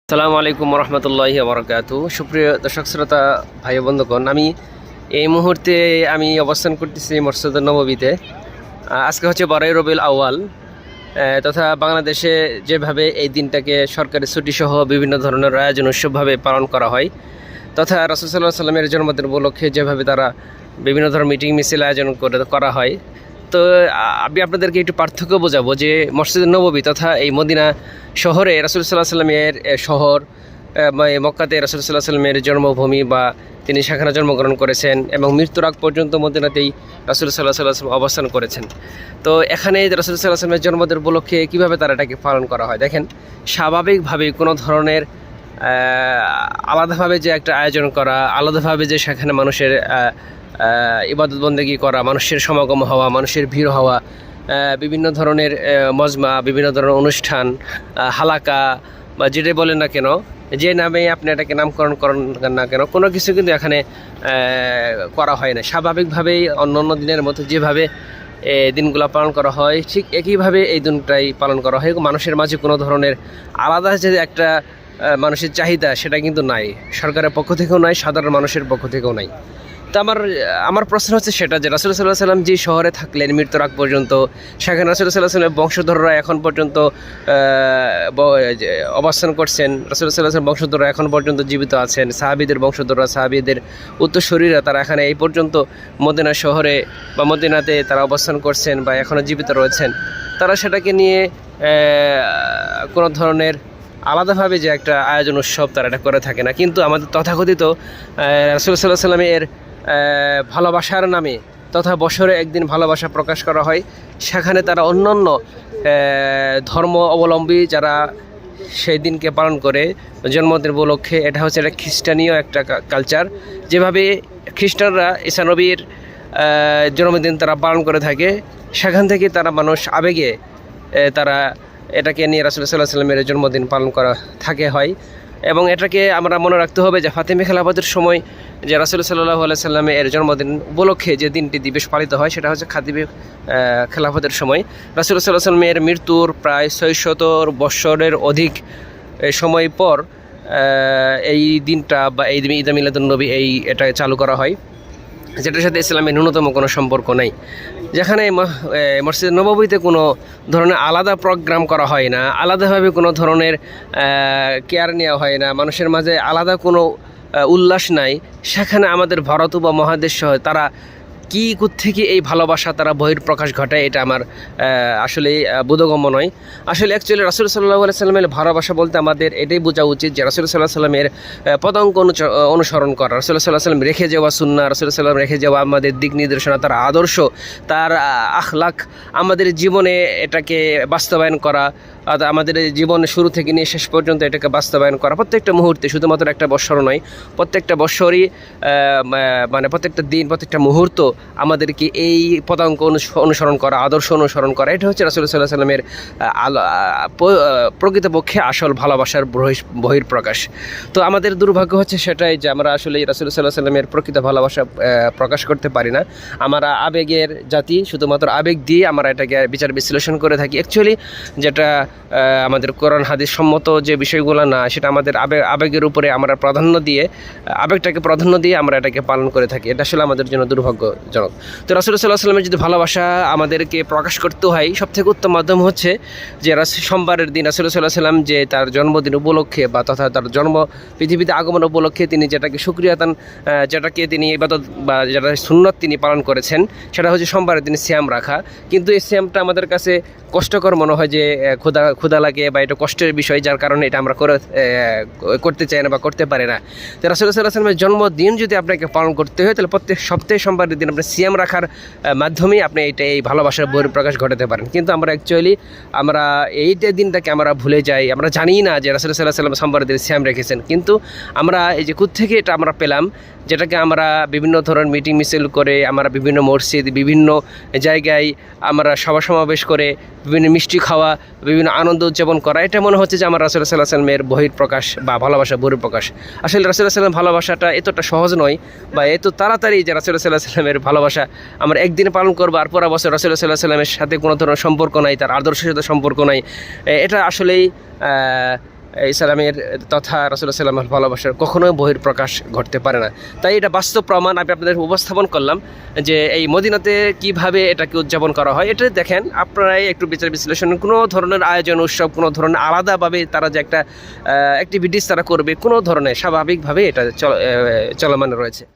আসসালামু আলাইকুম রহমতুল্লাহি বারাকাতু। সুপ্রিয় দর্শক শ্রোতা ভাই বন্ধুগণ, আমি এই মুহূর্তে অবস্থান করতেছি মসজিদুন নববীতে। আজকে হচ্ছে 12ই রবিউল আউয়াল, তথা বাংলাদেশে যেভাবে এই দিনটাকে সরকারি ছুটিসহ বিভিন্ন ধরনের আয়োজন উৎসবভাবে পালন করা হয়, তথা রাসূল সাল্লাল্লাহু আলাইহি সাল্লামের জন্মদিন উপলক্ষে যেভাবে তারা বিভিন্ন ধরনের মিটিং মিছিল আয়োজন করা হয়। তো আমি আপনাদেরকে একটু পার্থক্য বোঝাবো যে মসজিদুন নববী তথা এই মদিনা শহরে রাসূল সাল্লাল্লাহু আলাইহি সাল্লামের শহর, মক্কাতে রাসূল সাল্লাল্লাহু আলাইহি সাল্লামের জন্মভূমি বা তিনি সেখানে জন্মগ্রহণ করেছেন এবং মৃত্যুর আগ পর্যন্ত মদিনাতেই রাসূল সাল্লাল্লাহু আলাইহি সাল্লাম অবস্থান করেছেন। তো এখানে রাসূল সাল্লাল্লাহু আলাইহি সাল্লামের জন্মদিন উপলক্ষে কীভাবে তারা এটাকে পালন করা হয়, দেখেন স্বাভাবিকভাবে কোনো ধরনের আলাদাভাবে যে একটা আয়োজন করা, আলাদাভাবে যে সেখানে মানুষের ইবাদত বন্দেগী করা, মানুষের সমাগম হওয়া, মানুষের ভিড় হওয়া, বিভিন্ন ধরনের মজমা, বিভিন্ন ধরনের অনুষ্ঠান, হালাকা বা যেটাই বলেন না কেন, যে নামে আপনি এটাকে নামকরণ করেন না কেন, কোনো কিছু কিন্তু এখানে করা হয় না। স্বাভাবিকভাবেই অন্য অন্য দিনের মতো যেভাবে দিনগুলো পালন করা হয় ঠিক একইভাবে এই দিনটাই পালন করা হয়। মানুষের মাঝে কোনো ধরনের আলাদা যে একটা মানুষের চাহিদা সেটা কিন্তু নাই, সরকারের পক্ষ থেকেও নাই, সাধারণ মানুষের পক্ষ থেকেও নাই। তো আমার প্রশ্ন হচ্ছে সেটা যে রাসূল সাল্লাল্লাহু আলাইহি সাল্লাম যে শহরে থাকলেন মৃত্যুর আগ পর্যন্ত, সেখানে রাসূল সাল্লাল্লাহু আলাইহি সাল্লামের বংশধররা এখন পর্যন্ত অবস্থান করছেন। রাসূল সাল্লাল্লাহু আলাইহি সাল্লামের বংশধররা এখন পর্যন্ত জীবিত আছেন, সাহাবীদের বংশধররা, সাহাবীদের উত্তরসূরিরা তারা এখানে এই পর্যন্ত মদিনা শহরে বা মদিনাতে তারা অবস্থান করছেন বা এখনও জীবিত রয়েছেন। তারা সেটাকে নিয়ে কোনো ধরনের আলাদাভাবে যে একটা আয়োজন উৎসব তারা এটা করে থাকে না। কিন্তু আমাদের তথাকথিত রাসূল সাল্লাল্লাহু আলাইহি সাল্লামের ভালোবাসার নামে তথা বছরে একদিন ভালোবাসা প্রকাশ করা হয়, সেখানে তারা অন্যান্য ধর্ম অবলম্বী যারা সেই দিনকে পালন করে জন্মদিন উপলক্ষে, এটা হচ্ছে একটা খ্রিস্টানীয় একটা কালচার। যেভাবে খ্রিস্টানরা ঈসা নবীর জন্মদিন তারা পালন করে থাকে, সেখান থেকে তারা মানুষ আবেগে তারা এটাকে নিয়ে রাসূল সাল্লাল্লাহু আলাইহি সাল্লামের জন্মদিন পালন করা হয়। এবং এটাকে আমরা মনে রাখতে হবে যে ফাতেমী খেলাফতের সময় যে রাসূল সাল্লাল্লাহু আলাইহি সাল্লামের জন্মদিন উপলক্ষে যে দিনটি দিবস পালিত হয় সেটা হচ্ছে ফাতেমী খেলাফতের সময়। রাসূল সাল্লাল্লাহু আলাইহি সাল্লামের মৃত্যুর প্রায় 600 বৎসরের অধিক সময় পর এই দিনটা বা এই ঈদ মিলাদুন নবী এটা চালু করা হয়, যেটার সাথে ইসলামের ন্যূনতম কোনো সম্পর্ক নেই। যেখানে মসজিদ নববীতে কোনো ধরনের আলাদা প্রোগ্রাম করা হয় না, আলাদাভাবে কোনো ধরনের কেয়ার নেওয়া হয় না, মানুষের মাঝে আলাদা কোনো উল্লাস নাই, সেখানে আমাদের ভারত বা মহাদেশ সহ তারা কী থেকে এই ভালোবাসা তারা বহিঃপ্রকাশ ঘটায়, এটা আমার আসলে বোধগম্য নয়। আসলে অ্যাকচুয়ালি রাসূল সাল্লাল্লাহু আলাইহি সাল্লামের ভালোবাসা বলতে আমাদের এটাই বোঝা উচিত যে রাসূল সাল্লাল্লাহু আলাইহি সাল্লামের পদাঙ্ক অনুসরণ করা, রাসূল সাল্লাল্লাহু আলাইহি সাল্লাম রেখে যাওয়া সুন্নাহ, রাসূল সাল্লাল্লাহু আলাইহি সাল্লাম রেখে যাওয়া আমাদের দিক নির্দেশনা, তার আদর্শ, তার আখলাক আমাদের জীবনে এটাকে বাস্তবায়ন করা, আমাদের জীবনে শুরু থেকে নিয়ে শেষ পর্যন্ত এটাকে বাস্তবায়ন করা, প্রত্যেকটা মুহূর্তে, শুধুমাত্র একটা বৎসর নয়, প্রত্যেকটা বৎসরই মানে প্রত্যেকটা দিন, প্রত্যেকটা মুহূর্ত আমাদেরকে এই পদাঙ্ক অনুসরণ করা, আদর্শ অনুসরণ করা, এটা হচ্ছে রাসূল সাল্লাল্লাহু আলাইহি সাল্লামের প্রকৃতপক্ষে আসল ভালোবাসার বহিঃপ্রকাশ। তো আমাদের দুর্ভাগ্য হচ্ছে সেটাই যে আমরা আসলে রাসূল সাল্লাল্লাহু আলাইহি সাল্লামের প্রকৃত ভালোবাসা প্রকাশ করতে পারি না। আমরা আবেগের জাতি, শুধুমাত্র আবেগ দিয়ে আমরা এটাকে বিচার বিশ্লেষণ করে থাকি। অ্যাকচুয়ালি যেটা আমাদের কোরআন হাদিস সম্মত যে বিষয়গুলো না, সেটা আমাদের আবেগের উপরে আমরা আবেগটাকে প্রাধান্য দিয়ে আমরা এটাকে পালন করে থাকি। এটা আসলে আমাদের জন্য দুর্ভাগ্যজনক। তো রাসূল সাল্লাল্লাহু আলাইহি সাল্লামের যদি ভালোবাসা আমাদেরকে প্রকাশ করতে হয়, সবথেকে উত্তম মাধ্যম হচ্ছে যে সোমবারের দিন রাসূল সাল্লাল্লাহু আলাইহি সাল্লাম যে তার জন্মদিন উপলক্ষে বা তথা তার পৃথিবীতে আগমন উপলক্ষে তিনি যেটাকে সুক্রিয়াতান, যেটাকে তিনি ইবাদত বা যেটা সুন্নত তিনি পালন করেছেন, সেটা হচ্ছে সোমবারের দিন সিয়াম রাখা। কিন্তু এই সিয়ামটা আমাদের কাছে কষ্টকর মনে হয়, যে ক্ষুধা লাগে বা এটা কষ্টের বিষয়, যার কারণে এটা আমরা করতে চাই না বা করতে পারি না। তো রাসূল সাল্লাল্লাহু আলাইহি সাল্লামের জন্মদিন যদি আপনাকে পালন করতে হয়, তাহলে প্রত্যেক সপ্তাহে সোমবারের দিন আপনি সিয়াম রাখার মাধ্যমেই আপনি এই ভালোবাসার বহিঃপ্রকাশ ঘটাতে পারেন। কিন্তু আমরা অ্যাকচুয়ালি এইটা দিনটাকে আমরা ভুলে যাই, আমরা জানি না যে রাসূল সাল্লাল্লাহু আলাইহি সাল্লাম সোমবারের দিন সিয়াম রেখেছেন। কিন্তু আমরা এই যে থেকে এটা আমরা পেলাম, যেটাকে আমরা বিভিন্ন ধরনের মিটিং মিছিল করে, আমরা বিভিন্ন মসজিদ, বিভিন্ন জায়গায় আমরা সভা সমাবেশ করে, বিভিন্ন মিষ্টি খাওয়া, বিভিন্ন আনন্দ উদযাপন করা, এটা মনে হচ্ছে যে আমার রাসূল সাল্লাল্লাহু আলাইহি সাল্লামের বহিঃপ্রকাশ বা ভালোবাসা বহিঃপ্রকাশ। আসলে রাসূল সাল্লাল্লাহু আলাইহি সাল্লামের ভালোবাসাটা এতটা সহজ নয় বা এত তাড়াতাড়ি যে রাসূল সাল্লাল্লাহু আলাইহি সাল্লামের ভালোবাসা আমরা একদিন পালন করবো আর পরের বছর রাসূল সাল্লাল্লাহু আলাইহি সাল্লামের সাথে কোনো ধরনের সম্পর্ক নাই, তার আদর্শের সাথে সম্পর্ক নাই, এটা আসলেই ইসলামের তথা রাসূলুল্লাহ সাল্লাল্লাহু আলাইহি ওয়াসাল্লামের ভালোবাসার কখনোই বহিঃপ্রকাশ ঘটতে পারে না। তাই এটা বাস্তব প্রমাণ আমি আপনাদের উপস্থাপন করলাম যে এই মদিনাতে কিভাবে এটাকে উদযাপন করা হয়। এটা দেখেন আপনারাই একটু বিচার বিশ্লেষণ, কোনো ধরনের আয়োজন উৎসব, কোনো ধরনের আলাদাভাবে তারা যে একটা অ্যাক্টিভিটিস তারা করবে, কোনো ধরনের স্বাভাবিকভাবে এটা চলমান রয়েছে।